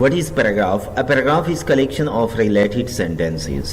What is paragraph? A paragraph is collection of related sentences.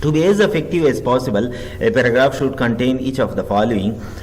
To be as effective as possible, a paragraph should contain each of the following.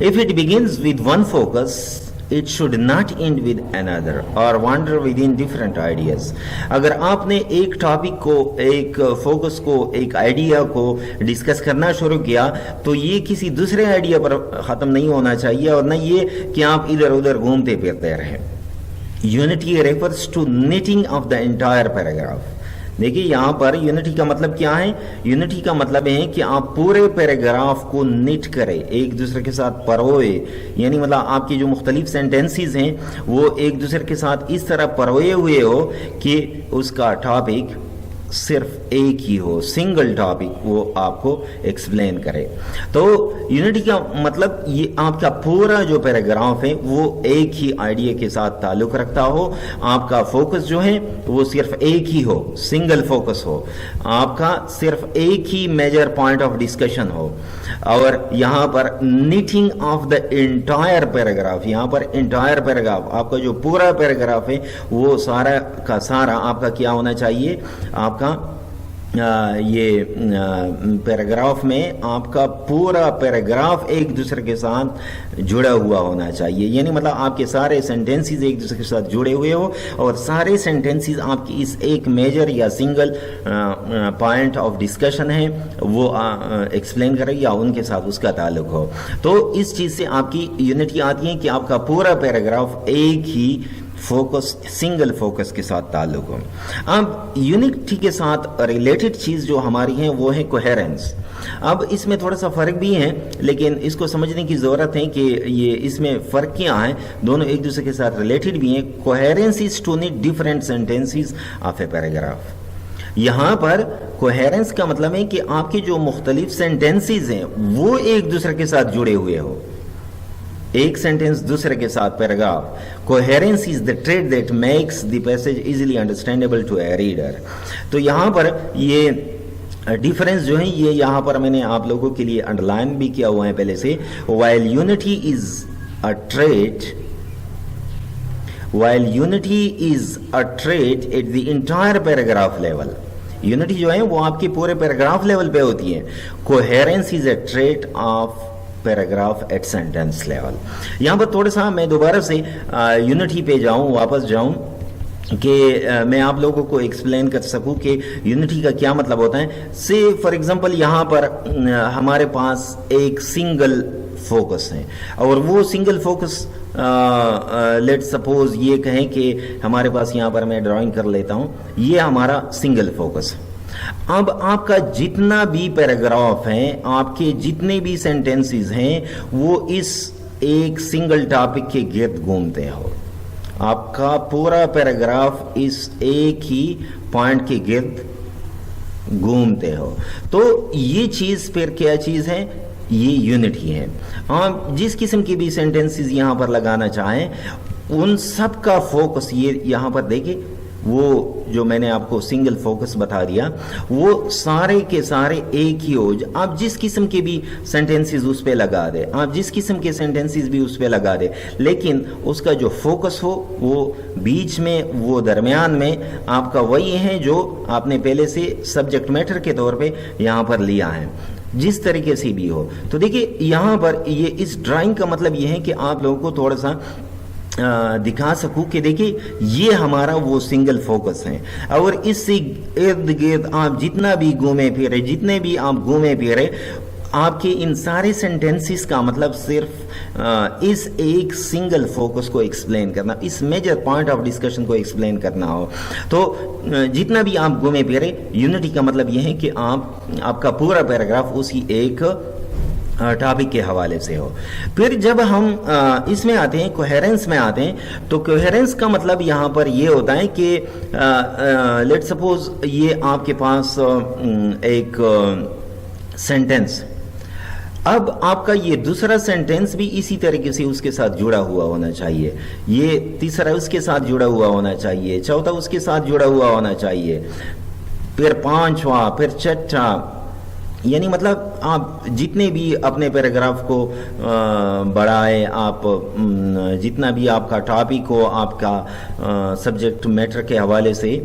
If it begins with one focus, it should not end with another or wander within different ideas. اگر آپ نے ایک topic کو, ایک focus کو, ایک idea کو discuss کرنا شروع کیا تو یہ کسی دوسرے آئیڈیا پر ختم نہیں ہونا چاہیے, اور نہ یہ کہ آپ ادھر ادھر گھومتے پھرتے رہیں. Unity refers to knitting of the entire paragraph. دیکھیے یہاں پر یونٹی کا مطلب کیا ہے؟ یونٹی کا مطلب ہے کہ آپ پورے پیراگراف کو نٹ کریں, ایک دوسرے کے ساتھ پروئے, یعنی مطلب آپ کی جو مختلف سینٹنسز ہیں وہ ایک دوسرے کے ساتھ اس طرح پروئے ہوئے ہو کہ اس کا ٹاپک صرف ایک ہی ہو, سنگل ٹاپک وہ آپ کو ایکسپلین کرے. تو یونٹی کا مطلب یہ آپ کا پورا جو پیراگراف ہے وہ ایک ہی آئیڈیا کے ساتھ تعلق رکھتا ہو, آپ کا فوکس جو ہے وہ صرف ایک ہی ہو, سنگل فوکس ہو, آپ کا صرف ایک ہی میجر پوائنٹ آف ڈسکشن ہو. اور یہاں پر knitting of the entire paragraph, یہاں پر انٹائر پیراگراف آپ کا جو پورا پیراگراف ہے وہ سارا کا سارا آپ کا کیا ہونا چاہیے, آپ کا یہ پیراگراف میں آپ کا پورا پیراگراف ایک دوسرے کے ساتھ جڑا ہوا ہونا چاہیے. یعنی مطلب آپ کے سارے سینٹنسز ایک دوسرے کے ساتھ جڑے ہوئے ہو اور سارے سینٹنسز آپ کی اس ایک میجر یا سنگل پوائنٹ آف ڈسکشن ہے وہ ایکسپلین کرے یا ان کے ساتھ اس کا تعلق ہو. تو اس چیز سے آپ کی یونٹی آتی ہے کہ آپ کا پورا پیراگراف ایک ہی فوکس, سنگل فوکس کے ساتھ تعلق ہو. اب یونٹی کے ساتھ ریلیٹڈ چیز جو ہماری ہیں وہ ہے کوہیرنس. اب اس میں تھوڑا سا فرق بھی ہے لیکن اس کو سمجھنے کی ضرورت ہے کہ یہ اس میں فرق کیا ہے, دونوں ایک دوسرے کے ساتھ ریلیٹڈ بھی ہیں. Coherence is to knit different sentences of a paragraph. یہاں پر کوہیرنس کا مطلب ہے کہ آپ کے جو مختلف سینٹنسز ہیں وہ ایک دوسرے کے ساتھ جڑے ہوئے ہو, ایک سینٹنس دوسرے کے ساتھ paragraph. Coherence is the trait that makes the passage easily understandable to a reader. تو یہاں پر یہ ڈیفرنس جو ہے یہ یہاں پر میں نے آپ لوگوں کے لیے انڈر لائن بھی کیا ہوا ہے پہلے سے. while unity is a trait at the entire paragraph level. Unity جو ہے وہ آپ کے پورے پیراگراف لیول پہ ہوتی ہے. Coherence is a trait of paragraph at sentence level. یہاں پر تھوڑا سا میں دوبارہ سے یونٹی پہ جاؤں, واپس جاؤں کہ میں آپ لوگوں کو ایکسپلین کر سکوں کہ یونٹی کا کیا مطلب ہوتا ہے. سے فار ایگزامپل یہاں پر ہمارے پاس ایک سنگل فوکس ہے اور وہ سنگل فوکس لیٹ سپوز یہ کہیں کہ ہمارے پاس یہاں پر میں ڈرائنگ کر لیتا ہوں, یہ ہمارا سنگل فوکس ہے. اب آپ کا جتنا بھی پیراگراف ہے, آپ کے جتنے بھی سینٹنسز ہیں وہ اس ایک سنگل ٹاپک کے گرد گھومتے ہو. آپ کا پورا پیراگراف اس ایک ہی پوائنٹ کے گرد گھومتے ہو. تو یہ چیز پھر کیا چیز ہے, یہ یونٹی ہے. آپ جس قسم کی بھی سینٹنسز یہاں پر لگانا چاہیں ان سب کا فوکس, یہ یہاں پر دیکھیں وہ جو میں نے آپ کو سنگل فوکس بتا دیا وہ سارے کے سارے ایک ہی ہو. آپ جس قسم کے بھی سینٹنسز اس پہ لگا دے, آپ جس قسم کے سینٹنسز بھی اس پہ لگا دے, لیکن اس کا جو فوکس ہو وہ بیچ میں, وہ درمیان میں آپ کا وہی ہے جو آپ نے پہلے سے سبجیکٹ میٹر کے طور پہ یہاں پر لیا ہے, جس طریقے سے بھی ہو. تو دیکھیے یہاں پر یہ اس ڈرائنگ کا مطلب یہ ہے کہ آپ لوگوں کو تھوڑا سا دکھا سکوں کہ دیکھیں یہ ہمارا وہ سنگل فوکس ہے اور اس سے ارد گرد آپ جتنا بھی گھومے پھرے, جتنے بھی آپ گھومے پھرے, آپ کے ان سارے سینٹنسز کا مطلب صرف اس ایک سنگل فوکس کو ایکسپلین کرنا, اس میجر پوائنٹ آف ڈسکشن کو ایکسپلین کرنا ہو. تو جتنا بھی آپ گھومے پھرے, یونٹی کا مطلب یہ ہے کہ آپ کا پورا پیراگراف اسی ایک ٹاپک کے حوالے سے ہو. پھر جب ہم اس میں آتے ہیں, کوہیرنس میں آتے ہیں, تو کوہیرنس کا مطلب یہاں پر یہ ہوتا ہے کہ لیٹ سپوز یہ آپ کے پاس ایک سینٹنس, اب آپ کا یہ دوسرا سینٹنس بھی اسی طریقے سے اس کے ساتھ جڑا ہوا ہونا چاہیے, یہ تیسرا اس کے ساتھ جڑا ہوا ہونا چاہیے, چوتھا اس کے ساتھ جڑا ہوا ہونا چاہیے, پھر پانچواں, پھر چھٹا. یعنی مطلب آپ جتنے بھی اپنے پیراگراف کو بڑھائیں, آپ جتنا بھی آپ کا ٹاپک ہو, آپ کا سبجیکٹ میٹر کے حوالے سے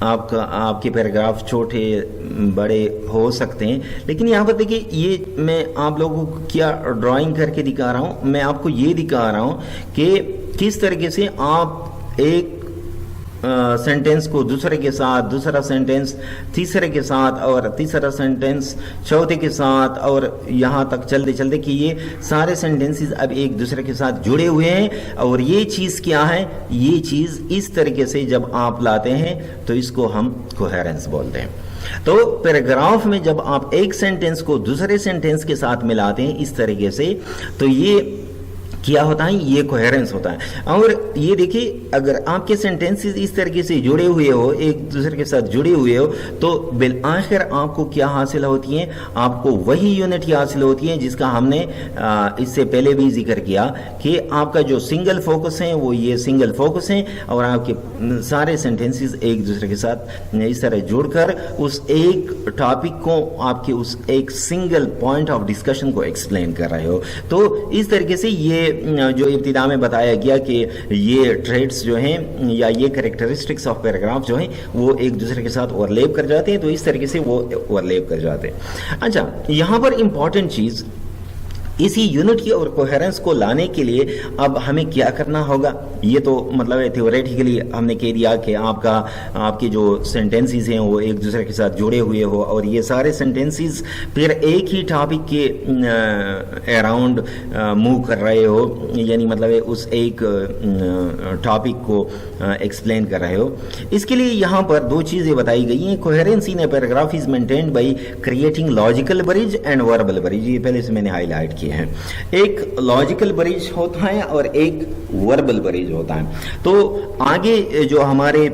آپ کے پیراگراف چھوٹے بڑے ہو سکتے ہیں، لیکن یہاں پر دیکھیے یہ میں آپ لوگوں کو کیا ڈرائنگ کر کے دکھا رہا ہوں، میں آپ کو یہ دکھا رہا ہوں کہ کس طریقے سے آپ ایک سینٹنس کو دوسرے کے ساتھ، دوسرا سینٹنس تیسرے کے ساتھ، اور تیسرا سینٹنس چوتھے کے ساتھ، اور یہاں تک چلتے چلتے کہ یہ سارے سینٹنسز اب ایک دوسرے کے ساتھ جڑے ہوئے ہیں. اور یہ چیز کیا ہے، یہ چیز اس طریقے سے جب آپ لاتے ہیں تو اس کو ہم کوہیرنس بولتے ہیں. تو پیراگراف میں جب آپ ایک سینٹنس کو دوسرے سینٹنس کے ساتھ ملاتے ہیں اس طریقے سے، تو یہ کیا ہوتا ہے، یہ کوہیرنس ہوتا ہے. اور یہ دیکھیے اگر آپ کے سینٹنسز اس طریقے سے جڑے ہوئے ہو، ایک دوسرے کے ساتھ جڑے ہوئے ہو، تو بالآخر آپ کو کیا حاصل ہوتی ہیں، آپ کو وہی یونٹی حاصل ہوتی ہے جس کا ہم نے اس سے پہلے بھی ذکر کیا کہ آپ کا جو سنگل فوکس ہے وہ یہ سنگل فوکس ہے، اور آپ کے سارے سینٹنسز ایک دوسرے کے ساتھ اس طرح جڑ کر اس ایک ٹاپک کو، آپ کے اس ایک سنگل پوائنٹ آف ڈسکشن کو ایکسپلین کر رہے ہو. تو اس طریقے سے یہ جو ابتدا میں بتایا گیا کہ یہ ٹریٹس جو ہیں یا یہ کریکٹرسٹکس آف پیراگراف جو ہیں وہ ایک دوسرے کے ساتھ اوورلیپ کر جاتے ہیں، تو اس طریقے سے وہ اوورلیپ کر جاتے ہیں. اچھا، یہاں پر امپورٹنٹ چیز اسی یونٹی اور کوہیرنس کو لانے کے لیے اب ہمیں کیا کرنا ہوگا. یہ تو مطلب تھیوریٹیکلی ہم نے کہہ دیا کہ آپ کے جو سینٹنسز ہیں وہ ایک دوسرے کے ساتھ جڑے ہوئے ہو، اور یہ سارے سینٹنسز پھر ایک ہی ٹاپک کے اراؤنڈ موو کر رہے ہو، یعنی مطلب اس ایک ٹاپک کو ایکسپلین کر رہے ہو. اس کے لیے یہاں پر دو چیزیں بتائی گئی ہیں. Coherence in a paragraph is maintained by creating logical bridge and verbal bridge. یہ پہلے سے میں نے ہائی لائٹ کیا ہے. ایک لاجیکل برج ہوتا ہے اور ایک وربل برج ہوتا ہے. تو آگے جو ہمارے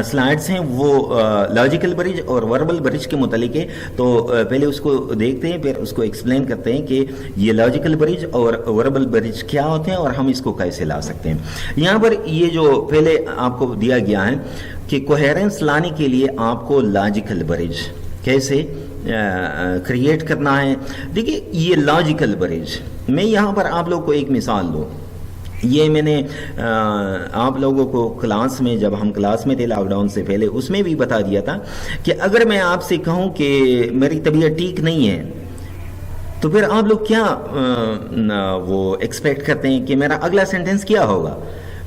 سلائڈز ہیں وہ لاجیکل برج اور وربل برج کے متعلق ہے، تو پہلے اس کو دیکھتے ہیں، پھر اس کو ایکسپلین کرتے ہیں کہ یہ لاجیکل برج اور وربل برج کیا ہوتے ہیں اور ہم اس کو کیسے لا سکتے ہیں. یہاں پر یہ جو پہلے آپ کو دیا گیا ہے کہ کوہیرنس لانے کے لیے آپ کو لاجیکل برج کیسے کریٹ کرنا ہے. دیکھیے یہ لاجیکل برج، میں یہاں پر آپ لوگ کو ایک مثال دوں. یہ میں نے آپ لوگوں کو کلاس میں، جب ہم کلاس میں تھے لاک ڈاؤن سے پہلے، اس میں بھی بتا دیا تھا کہ اگر میں آپ سے کہوں کہ میری طبیعت ٹھیک نہیں ہے، تو پھر آپ لوگ کیا وہ ایکسپیکٹ کرتے ہیں کہ میرا اگلا سینٹنس کیا ہوگا.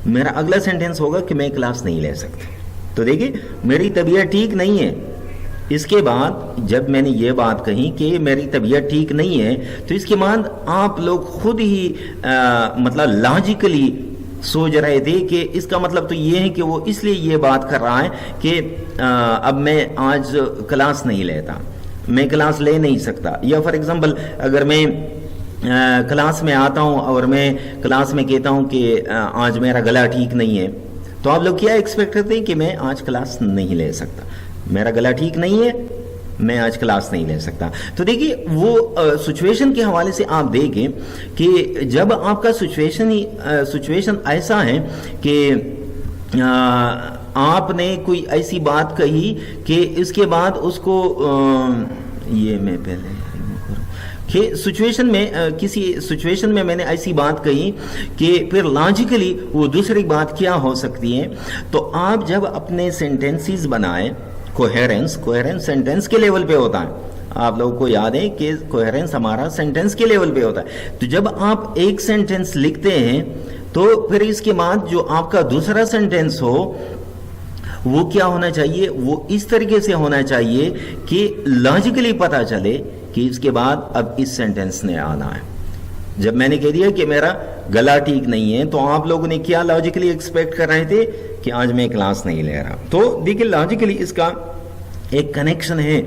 میرا اگلا سینٹنس ہوگا کہ میں کلاس نہیں لے سکتا. تو دیکھیے میری طبیعت ٹھیک نہیں ہے، اس کے بعد جب میں نے یہ بات کہی کہ میری طبیعت ٹھیک نہیں ہے، تو اس کے بعد آپ لوگ خود ہی مطلب لاجیکلی سوچ رہے تھے کہ اس کا مطلب تو یہ ہے کہ وہ اس لیے یہ بات کر رہا ہے کہ اب میں آج کلاس نہیں لیتا، میں کلاس لے نہیں سکتا. یا فار ایگزامپل اگر میں کلاس میں آتا ہوں اور میں کلاس میں کہتا ہوں کہ آج میرا گلا ٹھیک نہیں ہے، تو آپ لوگ کیا ایکسپیکٹ کرتے ہیں کہ میں آج کلاس نہیں لے سکتا، میرا گلا ٹھیک نہیں ہے، میں آج کلاس نہیں لے سکتا. تو دیکھیے وہ سچویشن کے حوالے سے آپ دیکھیں کہ جب آپ کا سچویشن ایسا ہے کہ آپ نے کوئی ایسی بات کہی کہ اس کے بعد اس کو یہ میں پہلے کہ سچویشن میں کسی سچویشن میں میں نے ایسی بات کہی کہ پھر لاجیکلی وہ دوسری بات کیا ہو سکتی ہے. تو آپ جب اپنے سینٹنسز بنائیں، کوہیرنس سینٹنس کے لیول پہ ہوتا ہے. آپ لوگوں کو یاد ہے کہ کوہیرنس ہمارا سینٹنس کے لیول پہ ہوتا ہے. تو جب آپ ایک سینٹنس لکھتے ہیں تو پھر اس کے بعد جو آپ کا دوسرا سینٹنس ہو وہ کیا ہونا چاہیے، وہ اس طریقے سے ہونا چاہیے کہ لاجیکلی پتہ چلے کہ اس کے بعد اب اس سینٹنس نے آنا ہے. جب میں نے کہہ دیا کہ میرا گلا ٹھیک نہیں ہے، تو آپ لوگوں نے کیا لاجیکلی ایکسپیکٹ کر رہے تھے کہ آج میں کلاس نہیں لے رہا. تو دیکھیں لاجیکلی اس کا ایک کنیکشن ہے،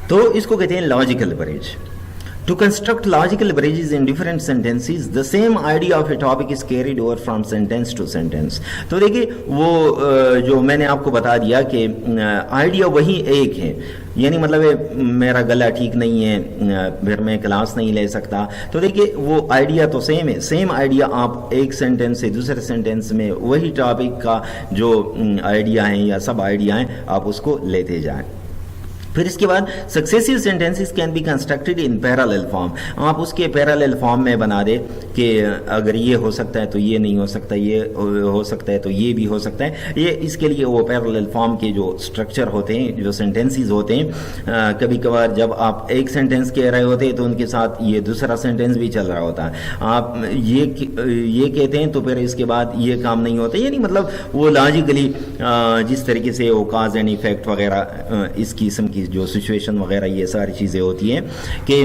تو اس کو کہتے ہیں logical bridge. To construct logical bridges in different sentences, the same idea of a topic is carried over from sentence to sentence. تو دیکھیے وہ جو میں نے آپ کو بتا دیا کہ آئیڈیا وہی ایک ہے، یعنی مطلب میرا گلا ٹھیک نہیں ہے پھر میں کلاس نہیں لے سکتا. تو دیکھیے وہ آئیڈیا تو سیم ہے، سیم آئیڈیا آپ ایک سینٹنس سے دوسرے سینٹنس میں وہی ٹاپک کا جو آئیڈیا ہیں یا سب آئیڈیا ہیں آپ اس کو لیتے جائیں. پھر اس کے بعد successive sentences can be constructed in parallel form. آپ اس کے پیرالل فارم میں بنا دے کہ اگر یہ ہو سکتا ہے تو یہ نہیں ہو سکتا, یہ ہو سکتا ہے تو یہ بھی ہو سکتا ہے. یہ اس کے لیے وہ پیرالل فارم کے جو اسٹرکچر ہوتے ہیں, جو سینٹینسز ہوتے ہیں, کبھی کبھار جب آپ ایک سینٹینس کہہ رہے ہوتے ہیں تو ان کے ساتھ یہ دوسرا سینٹینس بھی چل رہا ہوتا ہے. آپ یہ کہتے ہیں تو پھر اس کے بعد یہ کام نہیں ہوتا. یعنی مطلب وہ لاجیکلی جس طریقے سے وہ کاز اینڈ ایفیکٹ وغیرہ اس قسم کی جو سچویشن وغیرہ یہ ساری چیزیں ہوتی ہیں کہ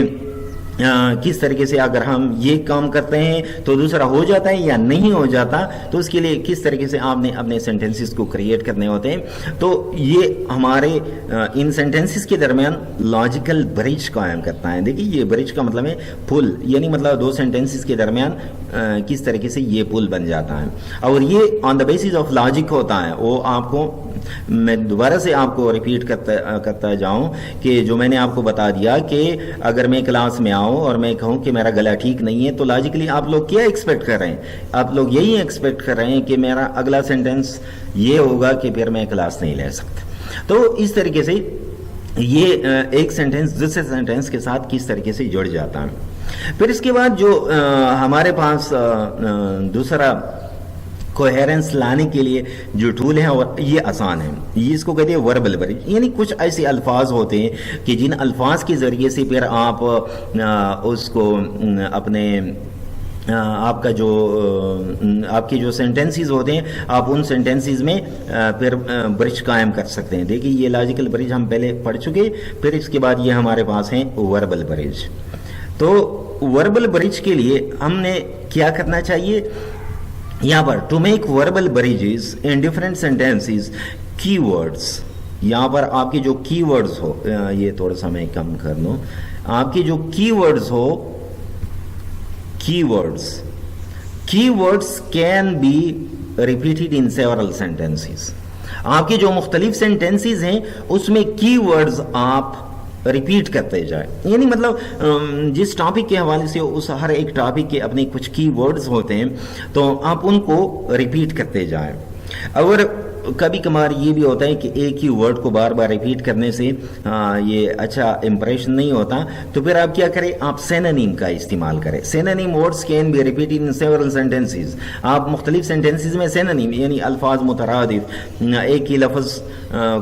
کس طریقے سے اگر ہم یہ کام کرتے ہیں تو دوسرا ہو جاتا ہے یا نہیں ہو جاتا, تو اس کے لیے کس طریقے سے آپ نے اپنے سینٹینسز کو کریٹ کرنے ہوتے ہیں. تو یہ ہمارے ان سینٹینسز کے درمیان لاجیکل برج قائم کرتا ہے. دیکھیے یہ برج کا مطلب ہے پل, یعنی مطلب دو سینٹینسز کے درمیان کس طریقے سے یہ پل بن جاتا ہے. اور یہ آن دا بیسس آف لاجک ہوتا ہے. وہ آپ کو میں دوبارہ سے آپ کو ریپیٹ کرتا جاؤں کہ جو میں نے آپ کو بتا دیا کہ اگر میں کلاس میں آؤں اور میں کہوں کہ میرا گلا ٹھیک نہیں ہے, تو لاجیکلی آپ لوگ کیا ایکسپیکٹ کر رہے ہیں؟ آپ لوگ یہی ایکسپیکٹ کر رہے ہیں کہ میرا اگلا سینٹینس یہ ہوگا کہ پھر میں کلاس نہیں لے سکتا. تو اس طریقے سے یہ ایک سینٹینس دوسرے سینٹینس کے ساتھ کس طریقے سے جڑ جاتا ہے. پھر اس کے بعد جو ہمارے پاس دوسرا کوہیرنس لانے کے لیے جو ٹول ہے اور یہ آسان ہے, یہ اس کو کہتے ہیں وربل برج. یعنی کچھ ایسے الفاظ ہوتے ہیں کہ جن الفاظ کے ذریعے سے پھر آپ اس کو اپنے آپ کا جو آپ کے جو سینٹینسز ہوتے ہیں آپ ان سینٹینسز میں پھر برج قائم کر سکتے ہیں. دیکھیے یہ لاجیکل برج ہم پہلے پڑھ چکے, پھر اس کے بعد یہ ہمارے پاس ہیں وربل برج. تو وربل برج کے لیے ہم نے کیا کرنا چاہیے یہاں پر؟ To make verbal bridges in different sentences کی ورڈس. یہاں پر آپ کے جو کی ورڈز ہو, یہ تھوڑا سا میں کم کر دوں, آپ کے جو کی ورڈز ہو, key words can be repeated in several sentences. آپ کے جو مختلف سینٹینسز ہیں اس میں کی ورڈز آپ ریپیٹ کرتے جائیں. یعنی مطلب جس ٹاپک کے حوالے سے اس ہر ایک ٹاپک کے اپنے کچھ کی ورڈز ہوتے ہیں تو آپ ان کو ریپیٹ کرتے جائیں. اور کبھی کبھار یہ بھی ہوتا ہے کہ ایک ہی ورڈ کو بار بار ریپیٹ کرنے سے یہ اچھا امپریشن نہیں ہوتا, تو پھر آپ کیا کریں, آپ سینونیم کا استعمال کریں. Synonym words can be repeated in several sentences. آپ مختلف سینٹینسز میں سینونیم یعنی الفاظ مترادف ایک ہی لفظ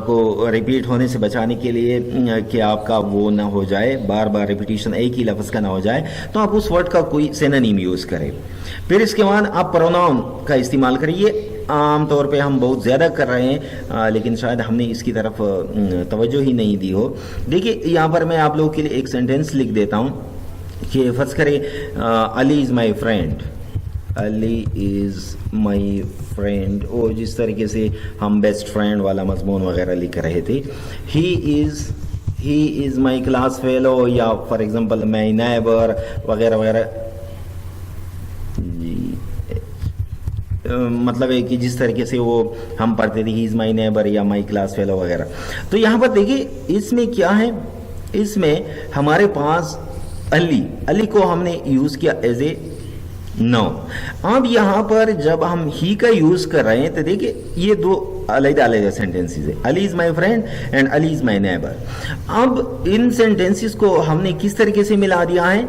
کو ریپیٹ ہونے سے بچانے کے لیے کہ آپ کا وہ نہ ہو جائے, بار بار ریپیٹیشن ایک ہی لفظ کا نہ ہو جائے, تو آپ اس ورڈ کا کوئی سینونیم یوز کریں. پھر اس کے بعد آپ پروناؤن کا استعمال کریے. عام طور پہ ہم بہت زیادہ کر رہے ہیں لیکن شاید ہم نے اس کی طرف توجہ ہی نہیں دی ہو. دیکھیے یہاں پر میں آپ لوگوں کے لیے ایک سینٹینس لکھ دیتا ہوں کہ فرض کرے علی is my friend, Ali is my friend, اور جس طریقے سے ہم بیسٹ فرینڈ والا مضمون وغیرہ لکھ رہے تھے. ہی از مائی کلاس فیلو, یا فار ایگزامپل مائی نیبر وغیرہ وغیرہ. جی مطلب ہے کہ جس طریقے سے وہ ہم پڑھتے تھے, ہی از مائی نیبر یا مائی کلاس فیلو وغیرہ. تو یہاں پر دیکھیے اس میں کیا ہے, اس میں ہمارے پاس علی کو ہم نے یوز کیا ایز اے نو. اب یہاں پر جب ہم ہی کا یوز کر رہے ہیں تو دیکھیے یہ دو علیحدہ سینٹینسز ہے, Ali is my friend and Ali is my neighbour. اب ان سینٹینسز کو ہم نے کس طریقے سے ملا دیا ہے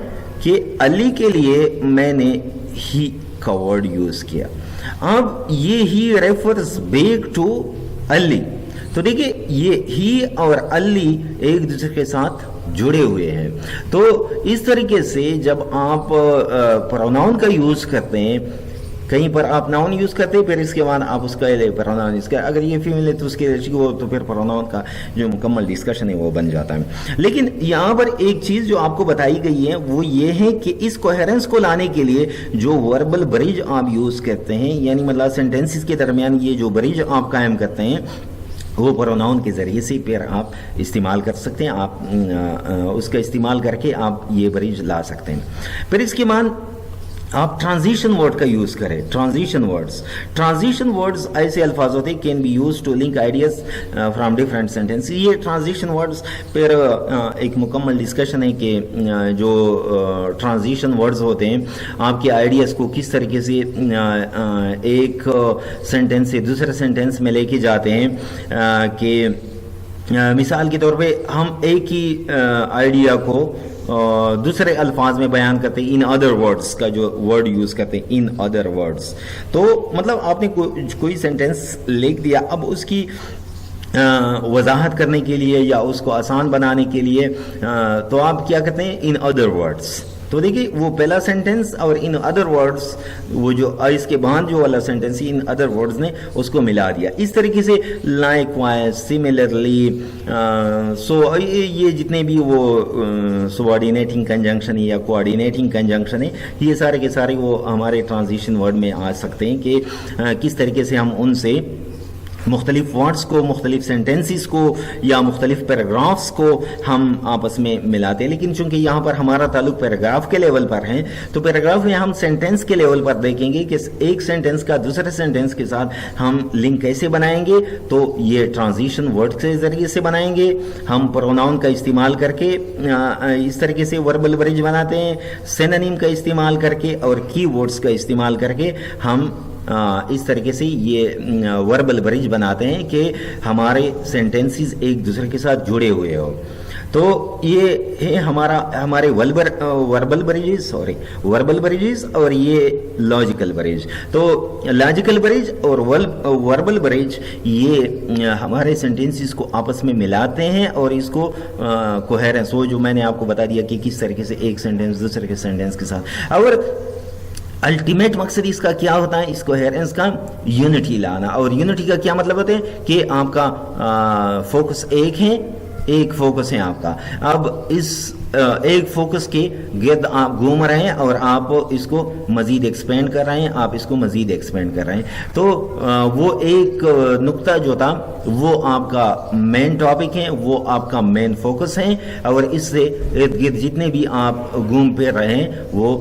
کہ علی کے لیے میں نے ہی کا ورڈ یوز کیا. اب یہ ہی ریفرز بیک ٹو علی. تو دیکھیے یہ ہی اور علی ایک دوسرے کے ساتھ جڑے ہوئے ہیں. تو اس طریقے سے جب آپ پروناؤن کا یوز کرتے ہیں, کہیں پر آپ ناؤن یوز کرتے ہیں, پھر اس کے بعد آپ اس کا پروناؤن یوز کریں. اگر یہ فیمیل ہے تو اس کے تو پھر پروناؤن کا جو مکمل ڈسکشن ہے وہ بن جاتا ہے. لیکن یہاں پر ایک چیز جو آپ کو بتائی گئی ہے وہ یہ ہے کہ اس کوہیرنس کو لانے کے لیے جو وربل برج آپ یوز کرتے ہیں, یعنی مطلب سینٹینسز کے درمیان یہ جو برج آپ قائم کرتے ہیں وہ پروناؤن کے ذریعے سے پھر آپ استعمال کر سکتے ہیں. آپ اس کا استعمال کر کے آپ یہ برج لا سکتے ہیں. پھر اس کے بعد آپ ٹرانزیشن ورڈ کا یوز کریں. ٹرانزیشن ورڈز ایسے الفاظ ہوتے ہیں can be used to link ideas from different sentence. یہ ٹرانزیشن ورڈز پھر ایک مکمل ڈسکشن ہے کہ جو ٹرانزیشن ورڈز ہوتے ہیں آپ کے آئیڈیاز کو کس طریقے سے ایک سینٹینس سے دوسرے سینٹینس میں لے کے جاتے ہیں کہ مثال کے طور پہ ہم ایک ہی آئیڈیا کو دوسرے الفاظ میں بیان کرتے ہیں، ان ادر ورڈز کا جو ورڈ یوز کرتے ہیں، ان ادر ورڈز. تو مطلب آپ نے کوئی سینٹینس لکھ دیا، اب اس کی وضاحت کرنے کے لیے یا اس کو آسان بنانے کے لیے تو آپ کیا کرتے ہیں، ان ادر ورڈز. تو دیکھیے وہ پہلا سینٹینس اور ان ادر ورڈز، وہ جو اس کے بعد جو والا سینٹینس ان ادر ورڈز نے اس کو ملا دیا. اس طریقے سے لائک وائز، سملرلی، سو یہ جتنے بھی وہ سبارڈینیٹنگ کنجنکشن یا کوآرڈینیٹنگ کنجنکشن ہے، یہ سارے کے سارے وہ ہمارے ٹرانزیشن ورڈ میں آ سکتے ہیں کہ کس طریقے سے ہم ان سے مختلف ورڈز کو، مختلف سینٹینسز کو یا مختلف پیراگرافس کو ہم آپس میں ملاتے ہیں. لیکن چونکہ یہاں پر ہمارا تعلق پیراگراف کے لیول پر ہے، تو پیراگراف میں ہم سینٹینس کے لیول پر دیکھیں گے کہ ایک سینٹینس کا دوسرے سینٹینس کے ساتھ ہم لنک کیسے بنائیں گے. تو یہ ٹرانزیشن ورڈ کے ذریعے سے بنائیں گے. ہم پروناؤن کا استعمال کر کے اس طریقے سے وربل برج بناتے ہیں، سینونیم کا استعمال کر کے اور کی ورڈز کا استعمال کر کے ہم اس طریقے سے یہ وربل برج بناتے ہیں کہ ہمارے سینٹینسز ایک دوسرے کے ساتھ جڑے ہوئے ہو. تو یہ ہے ہمارے وربل بریجز اور یہ لاجیکل بریج. تو لاجیکل بریج اور وربل بریج یہ ہمارے سینٹینسز کو آپس میں ملاتے ہیں اور اس کو کوہیرنس، وہ جو میں نے آپ کو بتا دیا کہ کس طریقے سے ایک سینٹینس دوسرے کے سینٹینس کے ساتھ. اور الٹیمیٹ مقصد اس کا کیا ہوتا ہے، اس کوہیرنس کا یونٹی لانا. اور یونٹی کا کیا مطلب ہوتا ہے کہ آپ کا فوکس ایک فوکس ہے آپ کا. اب اس ایک فوکس کے گرد آپ گھوم رہے ہیں اور آپ اس کو مزید ایکسپینڈ کر رہے ہیں، تو وہ ایک نقطہ جو تھا وہ آپ کا مین ٹاپک ہے، وہ آپ کا مین فوکس ہے. اور اس سے ارد گرد جتنے بھی آپ گھوم پھر رہے ہیں وہ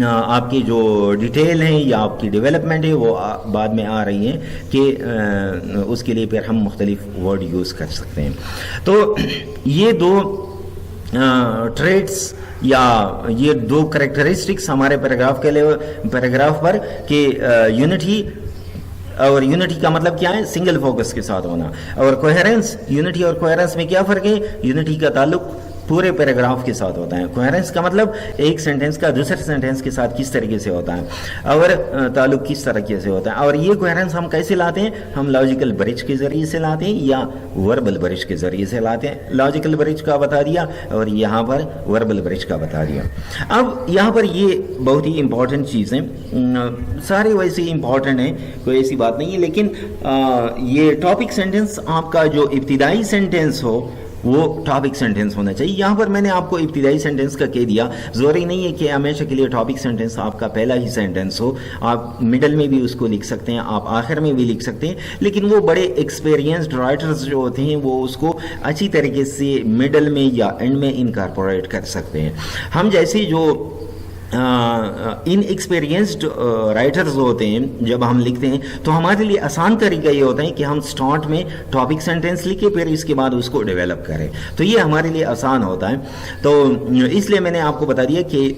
آپ کی جو ڈیٹیل ہیں یا آپ کی ڈیولپمنٹ ہے وہ بعد میں آ رہی ہیں کہ اس کے لیے پھر ہم مختلف ورڈ یوز کر سکتے ہیں. تو یہ دو ٹریٹس یا یہ دو کریکٹرسٹکس ہمارے پیراگراف پر کہ یونٹی، اور یونٹی کا مطلب کیا ہے، سنگل فوکس کے ساتھ ہونا. اور کوہیرنس، یونٹی اور کوہیرنس میں کیا فرق ہے، یونٹی کا تعلق پورے پیراگراف کے ساتھ ہوتا ہے، کوہیرنس کا مطلب ایک سینٹینس کا دوسرے سینٹینس کے ساتھ کس طریقے سے ہوتا ہے اور تعلق کس طریقے سے ہوتا ہے. اور یہ کوہیرنس ہم کیسے لاتے ہیں، ہم لاجیکل برج کے ذریعے سے لاتے ہیں یا وربل برج کے ذریعے سے لاتے ہیں. لاجیکل برج کا بتا دیا اور یہاں پر وربل برج کا بتا دیا. اب یہاں پر یہ بہت ہی امپورٹنٹ چیز ہیں، سارے ویسے ہی امپورٹنٹ ہیں، کوئی ایسی بات نہیں ہے. لیکن یہ ٹاپک سینٹینس آپ کا جو ابتدائی سینٹینس ہو وہ ٹاپک سینٹینس ہونا چاہیے. یہاں پر میں نے آپ کو ابتدائی سینٹینس کا کہہ دیا، ضروری نہیں ہے کہ ہمیشہ کے لیے ٹاپک سینٹینس آپ کا پہلا ہی سینٹینس ہو. آپ مڈل میں بھی اس کو لکھ سکتے ہیں، آپ آخر میں بھی لکھ سکتے ہیں. لیکن وہ بڑے ایکسپیرینسڈ رائٹرز جو ہوتے ہیں وہ اس کو اچھی طریقے سے مڈل میں یا اینڈ میں انکارپوریٹ کر سکتے ہیں. ہم جیسے جو ان ایکسپیرینسڈ رائٹرز ہوتے ہیں، جب ہم لکھتے ہیں تو ہمارے لیے آسان طریقہ یہ ہوتا ہے کہ ہم سٹارٹ میں ٹاپک سینٹینس لکھیں، پھر اس کے بعد اس کو ڈیولپ کریں. تو یہ ہمارے لیے آسان ہوتا ہے. تو اس لیے میں نے آپ کو بتا دیا کہ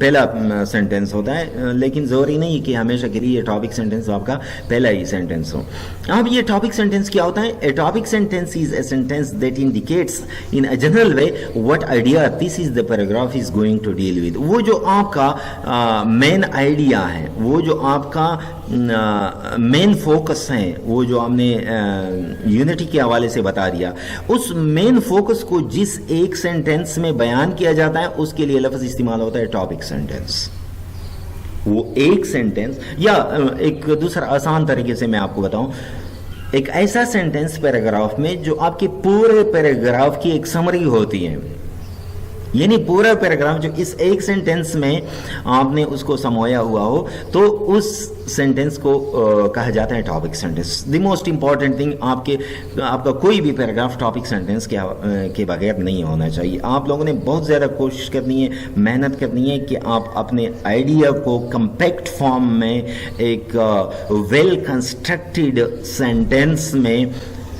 پہلا سینٹینس ہوتا ہے، لیکن ضروری نہیں کہ ہمیشہ کے لیے ٹاپک سینٹینس آپ کا پہلا ہی سینٹینس ہو. اب یہ ٹاپک سینٹینس کیا ہوتا ہے؟ A topic sentence is a sentence that indicates in a general way what idea this is the paragraph is going to deal with. وہ جو آپ کا مین آئیڈیا ہے، وہ جو آپ کا مین فوکس ہے، وہ جو ہم نے یونٹی کے حوالے سے بتا دیا، اس مین فوکس کو جس ایک سینٹینس میں بیان کیا جاتا ہے اس کے لیے لفظ استعمال ہوتا ہے ٹاپک سینٹینس. وہ ایک سینٹینس یا ایک دوسرا آسان طریقے سے میں آپ کو بتاؤں، ایک ایسا سینٹینس پیراگراف میں جو آپ کے پورے پیراگراف کی ایک سمری ہوتی ہے، یعنی پورا پیراگراف جو اس ایک سینٹینس میں آپ نے اس کو سمویا ہوا ہو، تو اس سینٹینس کو کہا جاتا ہے topic sentence. The most important thing, آپ کا کوئی بھی پیراگراف ٹاپک سینٹینس کے بغیر نہیں ہونا چاہیے. آپ لوگوں نے بہت زیادہ کوشش کرنی ہے، محنت کرنی ہے کہ آپ اپنے آئیڈیا کو کمپیکٹ فارم میں ایک ویل کنسٹرکٹیڈ سینٹینس میں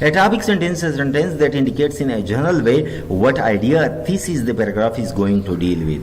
A topic sentence is a sentence that indicates in a general way what idea thesis the paragraph is going to deal with.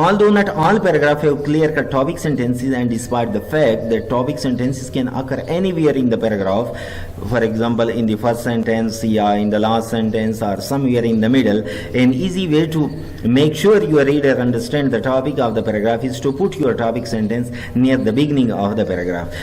Although not all paragraphs have clear-cut topic sentences, and despite the fact that topic sentences can occur anywhere in the paragraph, for example in the first sentence, in the last sentence, or somewhere in the middle, an easy way to make sure your reader understands the topic of the paragraph is to put your topic sentence near the beginning of the paragraph.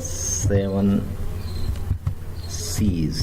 7 C's,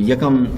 1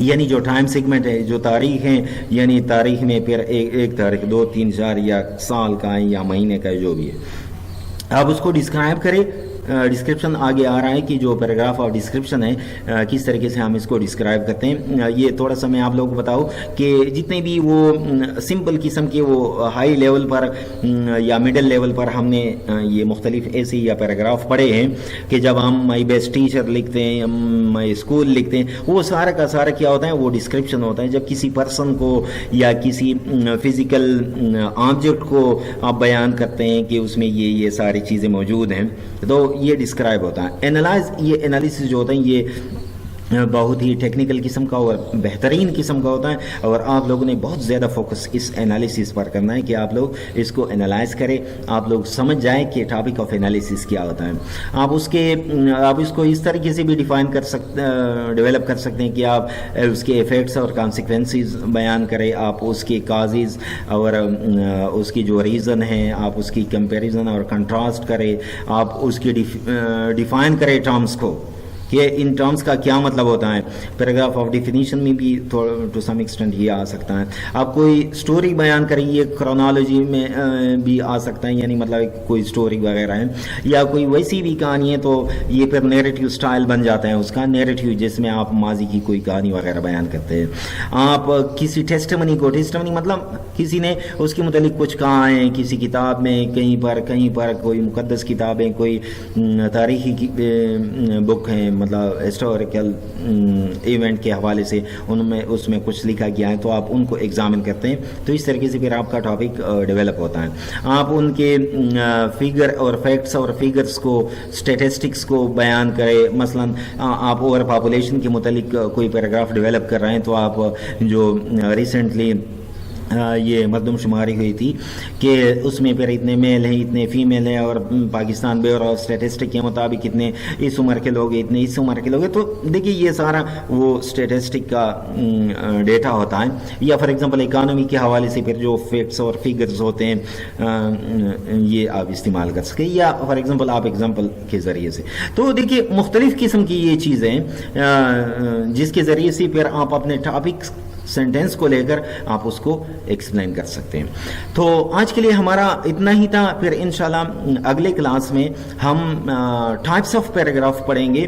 یعنی جو time segment ہے، جو تاریخ ہیں، یعنی تاریخ میں پھر ایک تاریخ 2 3 4 یا سال کا ہے یا مہینے کا جو بھی ہے، آپ اس کو ڈسکرائب کریں. ڈسکرپشن آگے آ رہا ہے کہ جو پیراگراف آف ڈسکرپشن ہے کس طریقے سے ہم اس کو ڈسکرائب کرتے ہیں. یہ تھوڑا سا میں آپ لوگوں کو بتاؤں کہ جتنے بھی وہ سمپل قسم کے وہ ہائی لیول پر یا مڈل لیول پر ہم نے یہ مختلف ایسے یا پیراگراف پڑھے ہیں کہ جب ہم مائی بیسٹ ٹیچر لکھتے ہیں، مائی اسکول لکھتے ہیں، وہ سارا کا سارا کیا ہوتا ہے، وہ ڈسکرپشن ہوتا ہے. جب کسی پرسن کو یا کسی فزیکل آبجیکٹ کو آپ بیان کرتے ہیں کہ اس میں یہ ساری چیزیں موجود ہیں، تو یہ ڈسکرائب ہوتا ہے. یہ انالیسس جو ہوتا ہے یہ بہت ہی ٹیکنیکل قسم کا اور بہترین قسم کا ہوتا ہے، اور آپ لوگوں نے بہت زیادہ فوکس اس انالیسس پر کرنا ہے کہ آپ لوگ اس کو انالائز کریں، آپ لوگ سمجھ جائیں کہ ٹاپک آف انالیسس کیا ہوتا ہے. آپ اس کو اس طریقے سے بھی ڈیولپ کر سکتے ہیں کہ آپ اس کے ایفیکٹس اور کانسیکوینسز بیان کریں، آپ اس کے کازز اور اس کی جو ریزن ہے آپ اس کی کمپیریزن اور کنٹراسٹ کریں، آپ اس کی ڈیفائن کریں ٹرمز کو کہ ان ٹرمز کا کیا مطلب ہوتا ہے. پیراگراف آف ڈیفینیشن میں بھی ٹو سم ایکسٹینٹ یہ آ سکتا ہے. آپ کوئی سٹوری بیان کریں، یہ کرونالوجی میں بھی آ سکتا ہے، یعنی مطلب کوئی سٹوری وغیرہ ہے یا کوئی ویسی بھی کہانی ہے تو یہ پھر نیریٹیو سٹائل بن جاتا ہے اس کا، نیریٹیو جس میں آپ ماضی کی کوئی کہانی وغیرہ بیان کرتے ہیں. آپ کسی ٹیسٹمنی مطلب کسی نے اس کے متعلق کچھ کہا ہے کسی کتاب میں، کہیں پر کوئی مقدس کتابیں، کوئی تاریخی بک ہیں، مطلب ہسٹوریکل ایونٹ کے حوالے سے اس میں کچھ لکھا گیا ہے، تو آپ ان کو ایگزامن کرتے ہیں. تو اس طریقے سے پھر آپ کا ٹاپک ڈیولپ ہوتا ہے. آپ ان کے فگر اور فیکٹس اور فگرز کو، اسٹیٹسٹکس کو بیان کریں. مثلا آپ اوور پاپولیشن کے متعلق کوئی پیراگراف ڈیولپ کر رہے ہیں، تو آپ جو ریسنٹلی یہ مردم شماری ہوئی تھی کہ اس میں پھر اتنے میل ہیں، اتنے فیمیل ہیں، اور پاکستان بیورو آف اسٹیٹسٹک کے مطابق اتنے اس عمر کے لوگ ہیں، اتنے اس عمر کے لوگ ہیں. تو دیکھیے یہ سارا وہ اسٹیٹسٹک کا ڈیٹا ہوتا ہے. یا فار ایگزامپل اکانومی کے حوالے سے پھر جو فیکٹس اور فگرز ہوتے ہیں یہ آپ استعمال کر سکیں، یا فار ایگزامپل آپ ایگزامپل کے ذریعے سے. تو دیکھیے مختلف قسم کی یہ چیزیں جس کے ذریعے سے پھر آپ اپنے ٹاپک سینٹینس کو لے کر آپ اس کو ایکسپلین کر سکتے ہیں. تو آج کے لیے ہمارا اتنا ہی تھا. پھر انشاءاللہ اگلے کلاس میں ہم ٹائپس آف پیراگراف پڑھیں گے،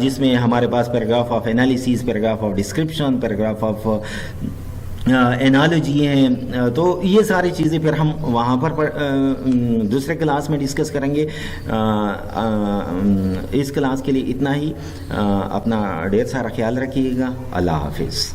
جس میں ہمارے پاس paragraph of analysis, paragraph of description, paragraph of analogy ہیں. تو یہ ساری چیزیں پھر ہم وہاں پر دوسرے کلاس میں ڈسکس کریں گے. اس کلاس کے لیے اتنا ہی. اپنا ڈھیر سارا خیال رکھیے گا. اللہ حافظ.